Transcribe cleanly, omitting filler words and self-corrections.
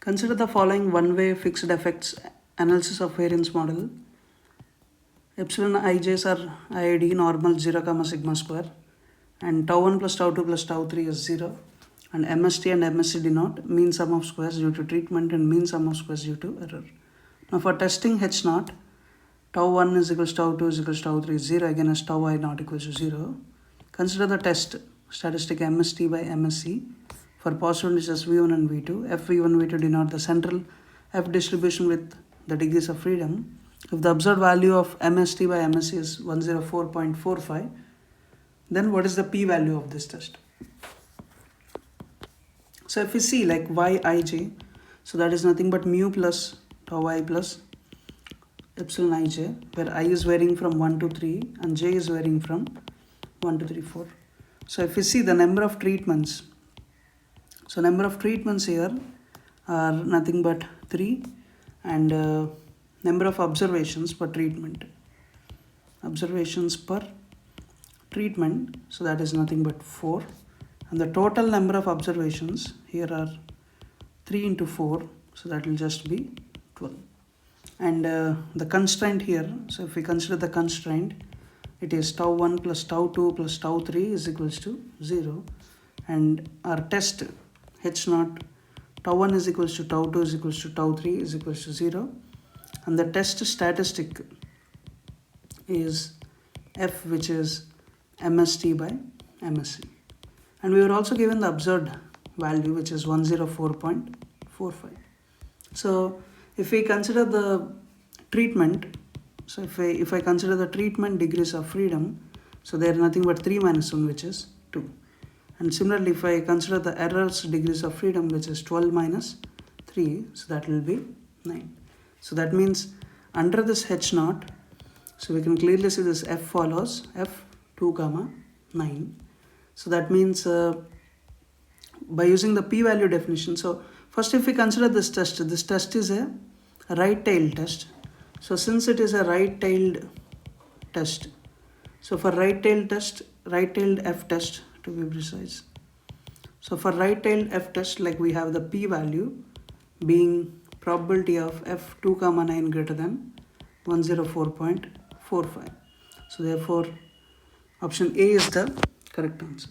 Consider the following one-way fixed effects analysis of variance model. Epsilon ij's are IID normal 0 comma sigma square, and tau 1 plus tau 2 plus tau 3 is 0, and MST and MSC denote mean sum of squares due to treatment and mean sum of squares due to error. Now for testing H naught, tau 1 is equals to tau 2 is equals to tau 3 is 0, again as tau I not equals to 0. Consider the test statistic MST by MSC for positive indices V1 and V2. F V1 V2 denote the central F distribution with the degrees of freedom. If the observed value of MST by MSC is 104.45, then what is the p-value of this test? So if we see like Yij, so that is nothing but mu plus tau I plus epsilon ij, where I is varying from 1 to 3 and j is varying from 1 to 3, 4. So if we see the number of treatments, so number of treatments here are nothing but 3, and number of observations per treatment. Observations per treatment, so that is nothing but 4. And the total number of observations here are 3 into 4, so that will just be 12. And the constraint here, so if we consider the constraint, it is tau 1 plus tau 2 plus tau 3 is equals to 0. And our test H naught, tau 1 is equals to tau 2 is equals to tau 3 is equals to 0. And the test statistic is F, which is MST by MSC. And we were also given the observed value, which is 104.45. So if we consider the treatment, so if I consider the treatment degrees of freedom, so they are nothing but 3 minus 1, which is 2. And similarly, if I consider the errors degrees of freedom, which is 12 minus 3, so that will be 9. So that means under this H naught, so we can clearly see this F follows F 2 comma 9. So that means by using the p-value definition, so first if we consider this test is a right-tailed test. So since it is a right-tailed test, so for right-tailed F test to be precise, so for right-tailed F test, like we have the p-value being probability of F 2 comma 9 greater than 104.45. So therefore option A is the correct answer.